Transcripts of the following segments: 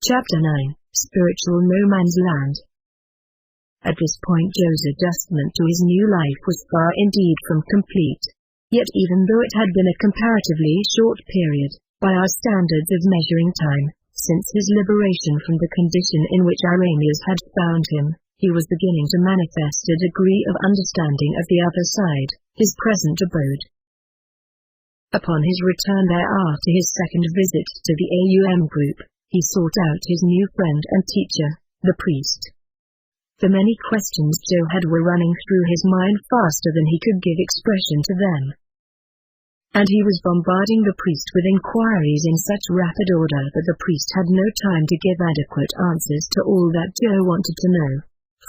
Chapter 9, Spiritual No Man's Land. At this point Joe's adjustment to his new life was far indeed from complete. Yet even though it had been a comparatively short period, by our standards of measuring time, since his liberation from the condition in which Irenaeus had found him, he was beginning to manifest a degree of understanding of the other side, his present abode. Upon his return there after his second visit to the AUM group, he sought out his new friend and teacher, the priest. The many questions Joe had were running through his mind faster than he could give expression to them. And he was bombarding the priest with inquiries in such rapid order that the priest had no time to give adequate answers to all that Joe wanted to know.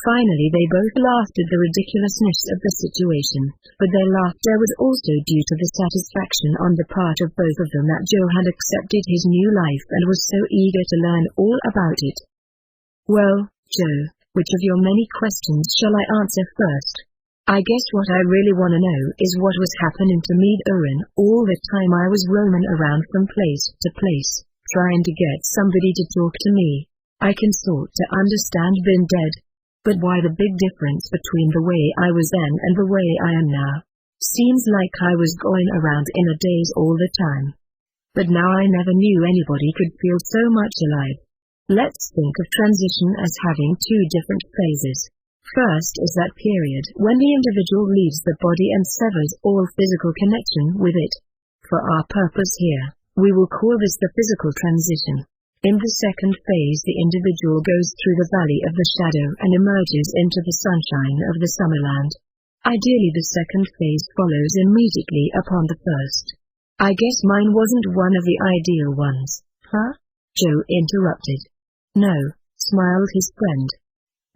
Finally they both laughed at the ridiculousness of the situation, but their laughter was also due to the satisfaction on the part of both of them that Joe had accepted his new life and was so eager to learn all about it. "Well, Joe, which of your many questions shall I answer first? I guess what I really want to know is what was happening to me Urin all the time I was roaming around from place to place, trying to get somebody to talk to me. I can sort to understand being dead. But why the big difference between the way I was then and the way I am now? Seems like I was going around in a daze all the time. But now I never knew anybody could feel so much alive." Let's think of transition as having two different phases. First is that period when the individual leaves the body and severs all physical connection with it. For our purpose here, we will call this the physical transition. In the second phase the individual goes through the valley of the shadow and emerges into the sunshine of the Summerland. Ideally the second phase follows immediately upon the first. I guess mine wasn't one of the ideal ones, huh? Joe interrupted. No, smiled his friend.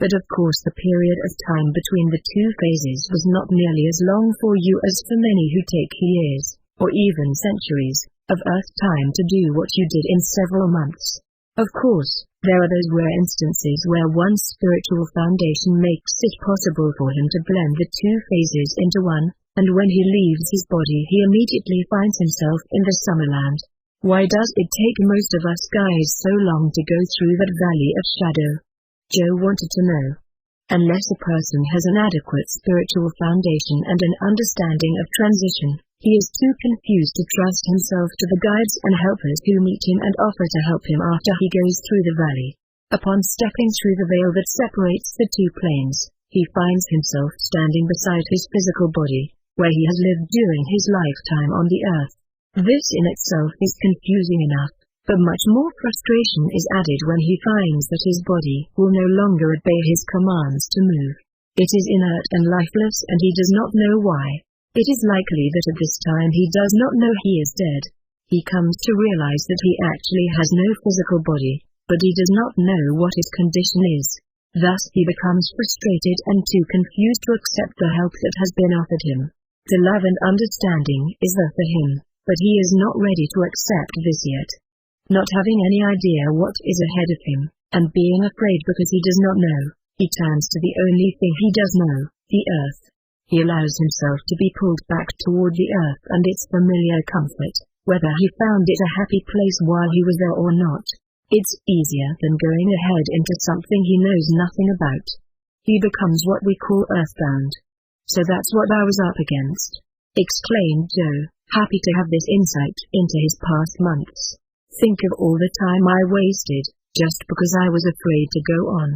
But of course the period of time between the two phases was not nearly as long for you as for many who take years, or even centuries, of Earth time to do what you did in several months. Of course, there are those rare instances where one's spiritual foundation makes it possible for him to blend the two phases into one, and when he leaves his body he immediately finds himself in the Summerland. Why does it take most of us guys so long to go through that valley of shadow? Joe wanted to know. Unless a person has an adequate spiritual foundation and an understanding of transition, he is too confused to trust himself to the guides and helpers who meet him and offer to help him after he goes through the valley. Upon stepping through the veil that separates the two planes, he finds himself standing beside his physical body, where he has lived during his lifetime on the earth. This in itself is confusing enough, but much more frustration is added when he finds that his body will no longer obey his commands to move. It is inert and lifeless and he does not know why. It is likely that at this time he does not know he is dead. He comes to realize that he actually has no physical body, but he does not know what his condition is. Thus he becomes frustrated and too confused to accept the help that has been offered him. The love and understanding is there for him, but he is not ready to accept this yet. Not having any idea what is ahead of him, and being afraid because he does not know, he turns to the only thing he does know, the earth. He allows himself to be pulled back toward the earth and its familiar comfort, whether he found it a happy place while he was there or not. It's easier than going ahead into something he knows nothing about. He becomes what we call earthbound. So that's what I was up against, exclaimed Joe, happy to have this insight into his past months. Think of all the time I wasted, just because I was afraid to go on.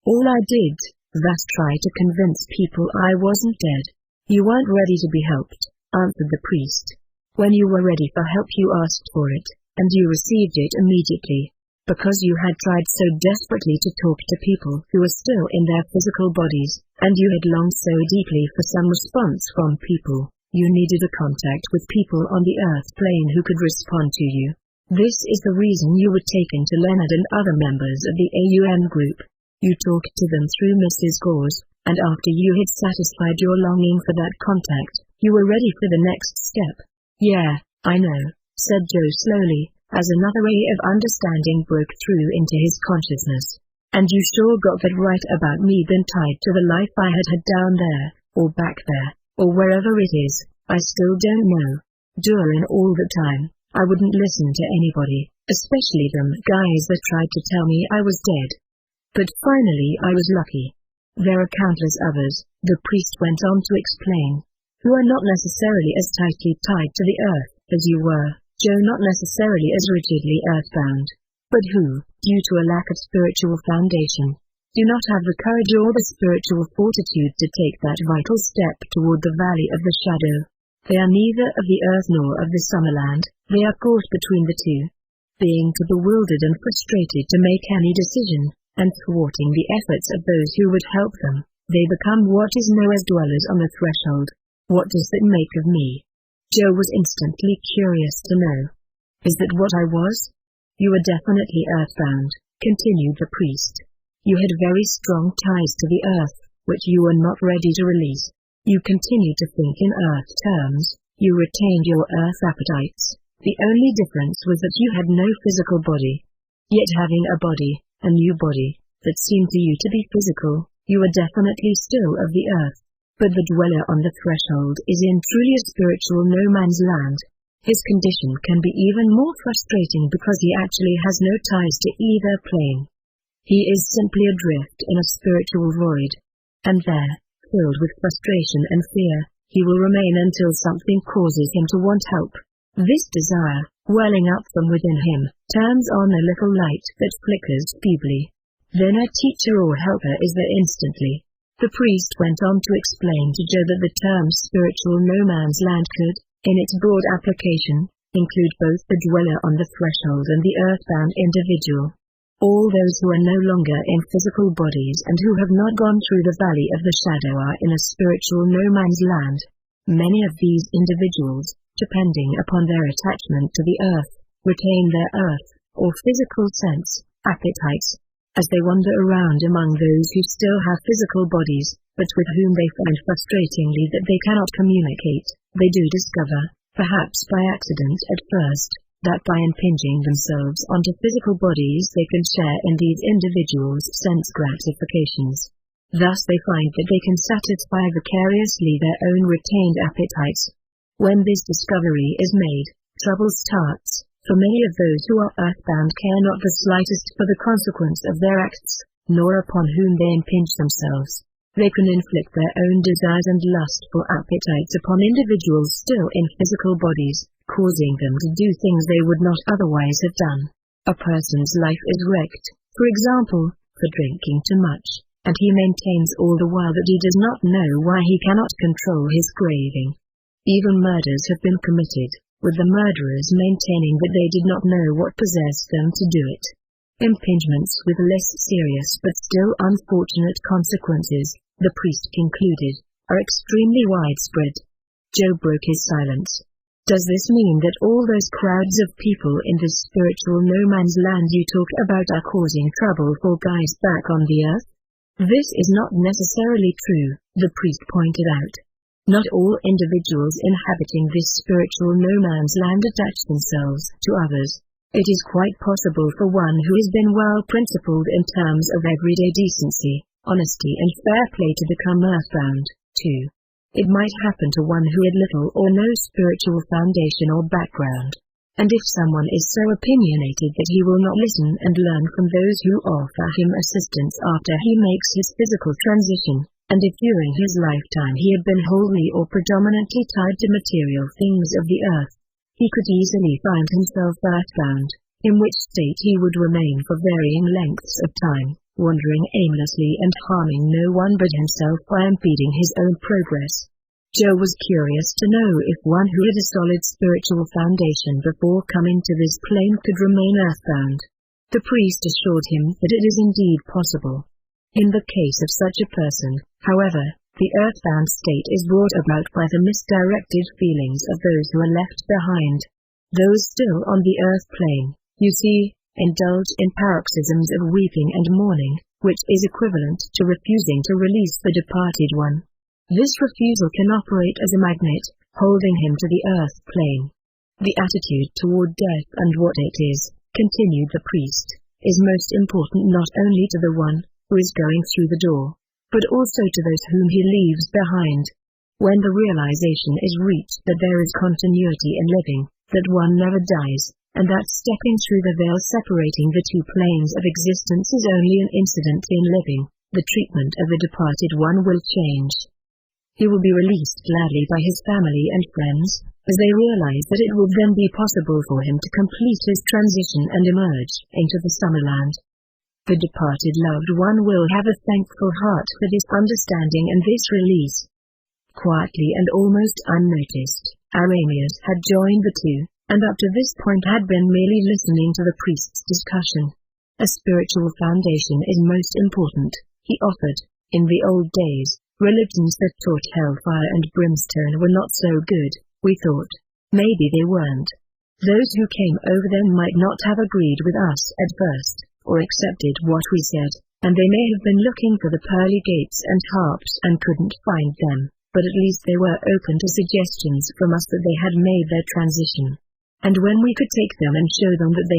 All I did, thus try to convince people I wasn't dead. You weren't ready to be helped, answered the priest. When you were ready for help you asked for it, and you received it immediately. Because you had tried so desperately to talk to people who were still in their physical bodies, and you had longed so deeply for some response from people, you needed a contact with people on the earth plane who could respond to you. This is the reason you were taken to Leonard and other members of the AUM group. You talked to them through Mrs. Gauze, and after you had satisfied your longing for that contact, you were ready for the next step. Yeah, I know, said Joe slowly, as another ray of understanding broke through into his consciousness. And you sure got that right about me being tied to the life I had had down there, or back there, or wherever it is, I still don't know. During all the time, I wouldn't listen to anybody, especially them guys that tried to tell me I was dead. But finally I was lucky. There are countless others, the priest went on to explain, who are not necessarily as tightly tied to the earth as you were, Joe, not necessarily as rigidly earthbound, but who, due to a lack of spiritual foundation, do not have the courage or the spiritual fortitude to take that vital step toward the valley of the shadow. They are neither of the earth nor of the Summerland, they are caught between the two. Being too bewildered and frustrated to make any decision, and thwarting the efforts of those who would help them, they become what is known as dwellers on the threshold. What does that make of me? Joe was instantly curious to know. Is that what I was? You were definitely earthbound, continued the priest. You had very strong ties to the earth, which you were not ready to release. You continued to think in earth terms, you retained your earth appetites. The only difference was that you had no physical body. Yet having a body, a new body, that seemed to you to be physical, you were definitely still of the earth. But the dweller on the threshold is in truly a spiritual no man's land. His condition can be even more frustrating because he actually has no ties to either plane. He is simply adrift in a spiritual void. And there, filled with frustration and fear, he will remain until something causes him to want help. This desire, welling up from within him, turns on a little light that flickers feebly. Then a teacher or helper is there instantly. The priest went on to explain to Joe that the term spiritual no man's land could, in its broad application, include both the dweller on the threshold and the earthbound individual. All those who are no longer in physical bodies and who have not gone through the valley of the shadow are in a spiritual no man's land. Many of these individuals, depending upon their attachment to the earth, retain their earth, or physical sense, appetites, as they wander around among those who still have physical bodies, but with whom they find frustratingly that they cannot communicate. They do discover, perhaps by accident at first, that by impinging themselves onto physical bodies they can share in these individuals' sense gratifications. Thus they find that they can satisfy vicariously their own retained appetites. When this discovery is made, trouble starts, for many of those who are earthbound care not the slightest for the consequence of their acts, nor upon whom they impinge themselves. They can inflict their own desires and lustful appetites upon individuals still in physical bodies, causing them to do things they would not otherwise have done. A person's life is wrecked, for example, for drinking too much, and he maintains all the while that he does not know why he cannot control his craving. Even murders have been committed, with the murderers maintaining that they did not know what possessed them to do it. Impingements with less serious but still unfortunate consequences, the priest concluded, are extremely widespread. Joe broke his silence. Does this mean that all those crowds of people in this spiritual no man's land you talk about are causing trouble for guys back on the earth? This is not necessarily true, the priest pointed out. Not all individuals inhabiting this spiritual no man's land attach themselves to others. It is quite possible for one who has been well principled in terms of everyday decency, honesty and fair play to become earthbound, too. It might happen to one who had little or no spiritual foundation or background. And if someone is so opinionated that he will not listen and learn from those who offer him assistance after he makes his physical transition, and if during his lifetime he had been wholly or predominantly tied to material things of the earth, he could easily find himself earthbound, in which state he would remain for varying lengths of time, wandering aimlessly and harming no one but himself by impeding his own progress. Joe was curious to know if one who had a solid spiritual foundation before coming to this plane could remain earthbound. The priest assured him that it is indeed possible. In the case of such a person, however, the earthbound state is brought about by the misdirected feelings of those who are left behind. Those still on the earth plane, you see, indulge in paroxysms of weeping and mourning, which is equivalent to refusing to release the departed one. This refusal can operate as a magnet, holding him to the earth plane. The attitude toward death and what it is, continued the priest, is most important not only to the one who is going through the door, but also to those whom he leaves behind. When the realization is reached that there is continuity in living, that one never dies, and that stepping through the veil separating the two planes of existence is only an incident in living. The treatment of the departed one will change. He will be released gladly by his family and friends, as they realize that it will then be possible for him to complete his transition and emerge into the Summerland. The departed loved one will have a thankful heart for this understanding and this release. Quietly and almost unnoticed, Arrhenius had joined the two, and up to this point had been merely listening to the priest's discussion. A spiritual foundation is most important, he offered. In the old days, religions that taught hellfire and brimstone were not so good, we thought. Maybe they weren't. Those who came over them might not have agreed with us at first, or accepted what we said, and they may have been looking for the pearly gates and harps and couldn't find them, but at least they were open to suggestions from us that they had made their transition. And when we could take them and show them that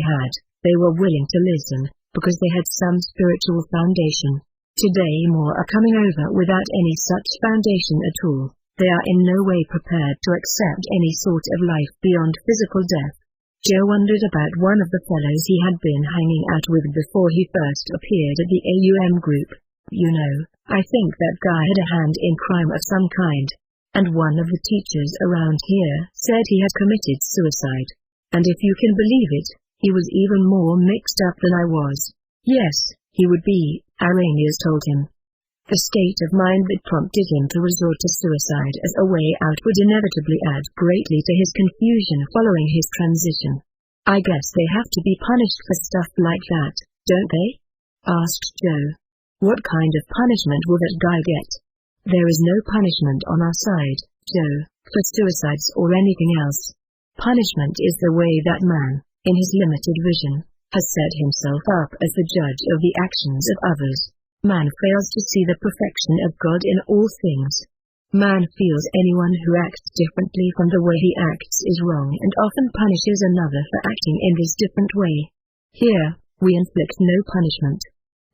they were willing to listen, because they had some spiritual foundation. Today more are coming over without any such foundation at all. They are in no way prepared to accept any sort of life beyond physical death. Joe wondered about one of the fellows he had been hanging out with before he first appeared at the AUM group. You know, I think that guy had a hand in crime of some kind. And one of the teachers around here said he had committed suicide. And if you can believe it, he was even more mixed up than I was. Yes, he would be, Arrhenius told him. The state of mind that prompted him to resort to suicide as a way out would inevitably add greatly to his confusion following his transition. I guess they have to be punished for stuff like that, don't they? Asked Joe. What kind of punishment will that guy get? There is no punishment on our side, Joe, for suicides or anything else. Punishment is the way that man, in his limited vision, has set himself up as the judge of the actions of others. Man fails to see the perfection of God in all things. Man feels anyone who acts differently from the way he acts is wrong and often punishes another for acting in this different way. Here, we inflict no punishment.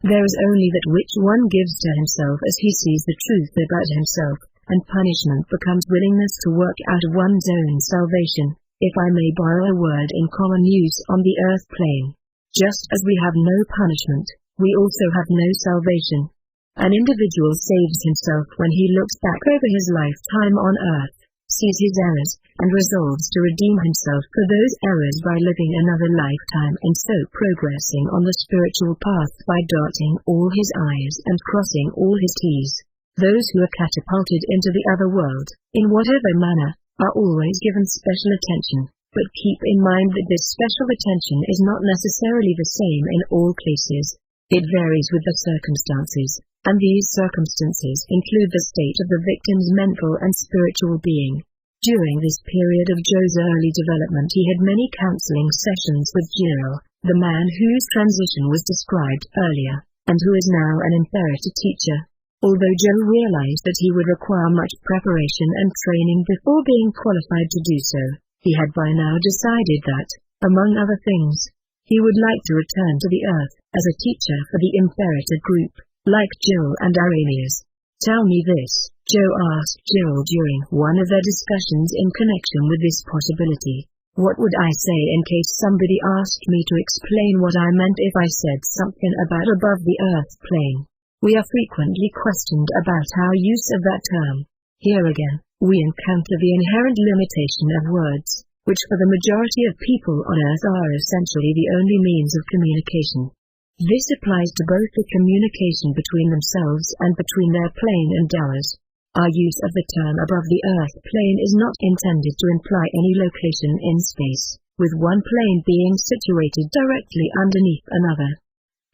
There is only that which one gives to himself as he sees the truth about himself, and punishment becomes willingness to work out one's own salvation, if I may borrow a word in common use on the earth plane. Just as we have no punishment, we also have no salvation. An individual saves himself when he looks back over his lifetime on earth, sees his errors, and resolves to redeem himself for those errors by living another lifetime and so progressing on the spiritual path by dotting all his I's and crossing all his T's. Those who are catapulted into the other world, in whatever manner, are always given special attention, but keep in mind that this special attention is not necessarily the same in all cases. It varies with the circumstances, and these circumstances include the state of the victim's mental and spiritual being. During this period of Joe's early development he had many counseling sessions with Jill, the man whose transition was described earlier, and who is now an imperator teacher. Although Joe realized that he would require much preparation and training before being qualified to do so, he had by now decided that, among other things, he would like to return to the earth as a teacher for the imperator group, like Jill and Arrhenius. Tell me this, Joe asked Jill during one of their discussions in connection with this possibility. What would I say in case somebody asked me to explain what I meant if I said something about above the earth plane? We are frequently questioned about our use of that term. Here again, we encounter the inherent limitation of words, which for the majority of people on earth are essentially the only means of communication. This applies to both the communication between themselves and between their plane and ours. Our use of the term above the earth plane is not intended to imply any location in space, with one plane being situated directly underneath another.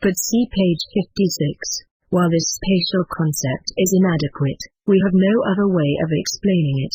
But see page 56. While this spatial concept is inadequate, we have no other way of explaining it.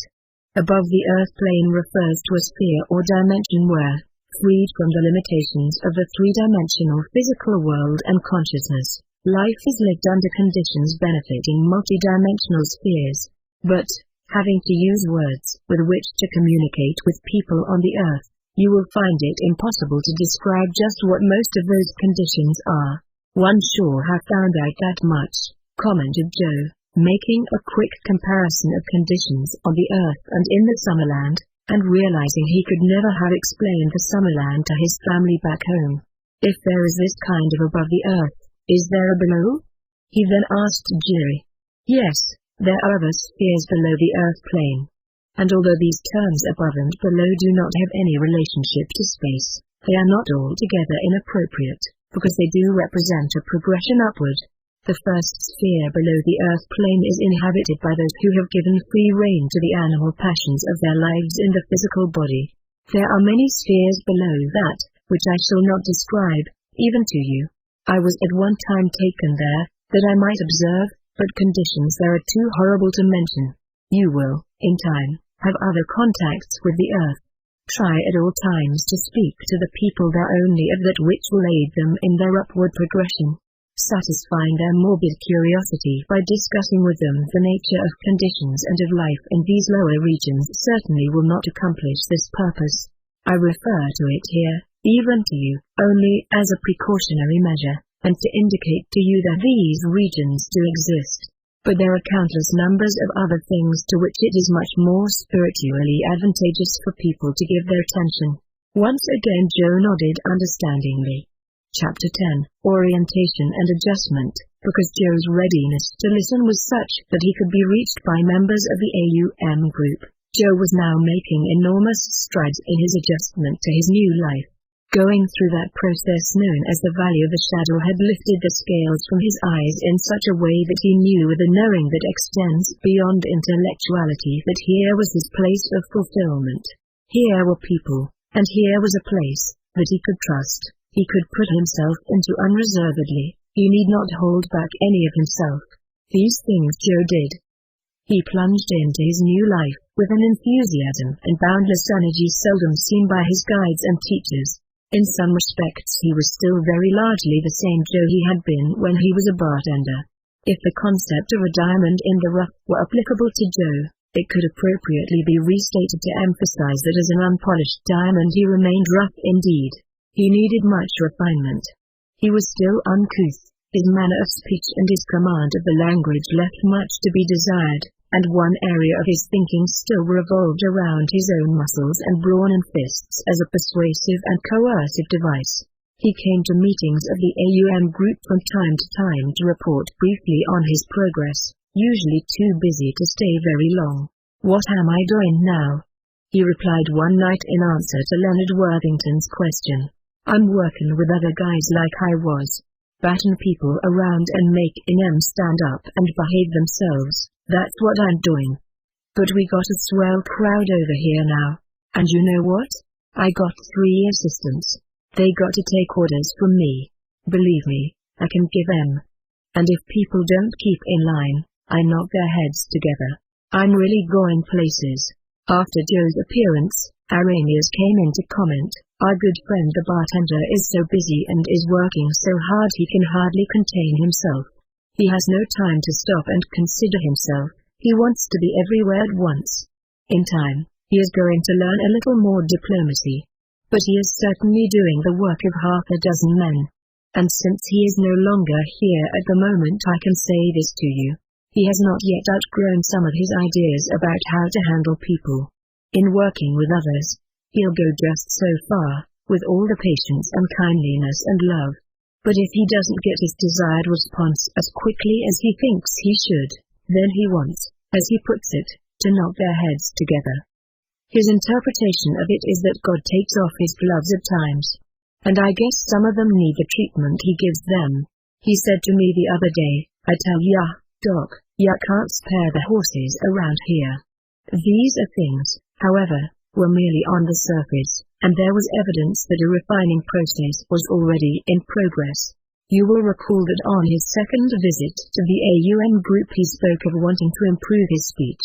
Above the earth plane refers to a sphere or dimension where, freed from the limitations of the three-dimensional physical world and consciousness, life is lived under conditions benefiting multidimensional spheres. But, having to use words with which to communicate with people on the earth, you will find it impossible to describe just what most of those conditions are. One sure have found out that much, commented Joe, making a quick comparison of conditions on the earth and in the Summerland. and realizing he could never have explained the Summerland to his family back home. If there is this kind of above the earth, is there a below? He then asked Jiri. Yes, there are other spheres below the earth plane. And although these terms above and below do not have any relationship to space, they are not altogether inappropriate, because they do represent a progression upward. The first sphere below the earth plane is inhabited by those who have given free rein to the animal passions of their lives in the physical body. There are many spheres below that, which I shall not describe, even to you. I was at one time taken there, that I might observe, but conditions there are too horrible to mention. You will, in time, have other contacts with the earth. Try at all times to speak to the people there only of that which will aid them in their upward progression. Satisfying their morbid curiosity by discussing with them the nature of conditions and of life in these lower regions certainly will not accomplish this purpose. I refer to it here, even to you, only as a precautionary measure, and to indicate to you that these regions do exist. But there are countless numbers of other things to which it is much more spiritually advantageous for people to give their attention. Once again Joe nodded understandingly. Chapter 10, Orientation and Adjustment. Because Joe's readiness to listen was such that he could be reached by members of the AUM group, Joe was now making enormous strides in his adjustment to his new life. Going through that process known as the Valley of the Shadow had lifted the scales from his eyes in such a way that he knew with a knowing that extends beyond intellectuality that here was his place of fulfillment. Here were people, and here was a place that he could trust. He could put himself into unreservedly. He need not hold back any of himself. These things Joe did. He plunged into his new life with an enthusiasm and boundless energy seldom seen by his guides and teachers. In some respects he was still very largely the same Joe he had been when he was a bartender. If the concept of a diamond in the rough were applicable to Joe, it could appropriately be restated to emphasize that as an unpolished diamond he remained rough indeed. He needed much refinement. He was still uncouth, his manner of speech and his command of the language left much to be desired, and one area of his thinking still revolved around his own muscles and brawn and fists as a persuasive and coercive device. He came to meetings of the AUM group from time to time to report briefly on his progress, usually too busy to stay very long. "What am I doing now?" he replied one night in answer to Leonard Worthington's question. "I'm working with other guys like I was. Batten people around and making them stand up and behave themselves, that's what I'm doing. But we got a swell crowd over here now. And you know what? I got 3 assistants. They got to take orders from me. Believe me, I can give them. And if people don't keep in line, I knock their heads together. I'm really going places." After Joe's appearance, Arrhenius came in to comment. "Our good friend the bartender is so busy and is working so hard he can hardly contain himself. He has no time to stop and consider himself. He wants to be everywhere at once. In time, he is going to learn a little more diplomacy. But he is certainly doing the work of half a dozen men. And since he is no longer here at the moment I can say this to you. He has not yet outgrown some of his ideas about how to handle people. In working with others, he'll go just so far, with all the patience and kindliness and love. But if he doesn't get his desired response as quickly as he thinks he should, then he wants, as he puts it, to knock their heads together. His interpretation of it is that God takes off his gloves at times. And I guess some of them need the treatment he gives them. He said to me the other day, I tell ya, Doc, ya can't spare the horses around here. These are things, however, were merely on the surface, and there was evidence that a refining process was already in progress. You will recall that on his second visit to the AUM group he spoke of wanting to improve his speech.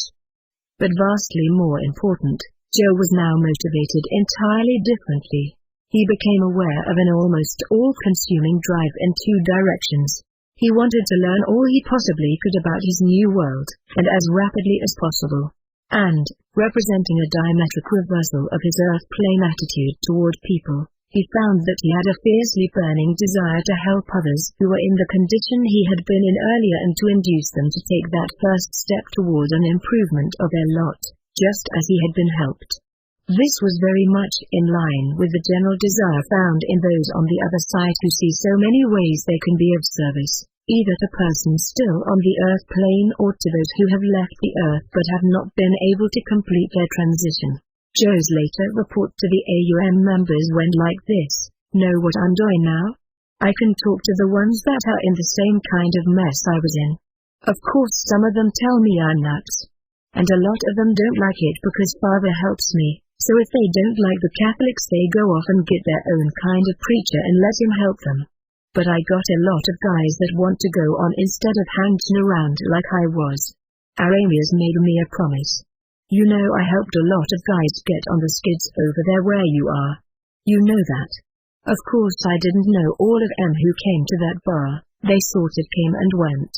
But vastly more important, Joe was now motivated entirely differently. He became aware of an almost all-consuming drive in 2 directions. He wanted to learn all he possibly could about his new world, and as rapidly as possible. And, representing a diametric reversal of his earth-plane attitude toward people, he found that he had a fiercely burning desire to help others who were in the condition he had been in earlier and to induce them to take that first step toward an improvement of their lot, just as he had been helped. This was very much in line with the general desire found in those on the other side who see so many ways they can be of service, either to persons still on the earth plane or to those who have left the earth but have not been able to complete their transition. Joe's later report to the AUM members went like this: "Know what I'm doing now? I can talk to the ones that are in the same kind of mess I was in. Of course some of them tell me I'm nuts. And a lot of them don't like it because Father helps me. So if they don't like the Catholics they go off and get their own kind of preacher and let him help them. But I got a lot of guys that want to go on instead of hanging around like I was. Aramia's made me a promise. You know I helped a lot of guys get on the skids over there where you are. You know that. Of course I didn't know all of them who came to that bar, they sort of came and went.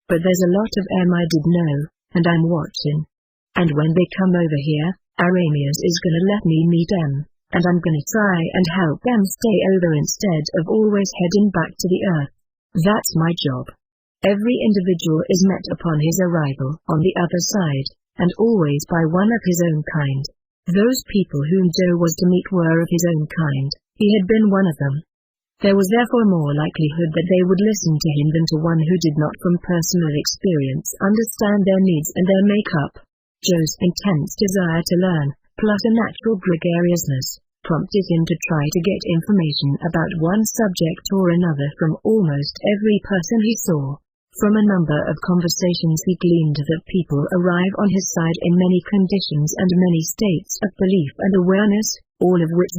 But there's a lot of them I did know, and I'm watching. And when they come over here, Aramias is gonna let me meet them, and I'm gonna try and help them stay over instead of always heading back to the earth. That's my job. Every individual is met upon his arrival on the other side, and always by one of his own kind. Those people whom Joe was to meet were of his own kind, he had been one of them. There was therefore more likelihood that they would listen to him than to one who did not from personal experience understand their needs and their makeup. Joe's intense desire to learn, plus a natural gregariousness, prompted him to try to get information about one subject or another from almost every person he saw. From a number of conversations he gleaned that people arrive on his side in many conditions and many states of belief and awareness, all of which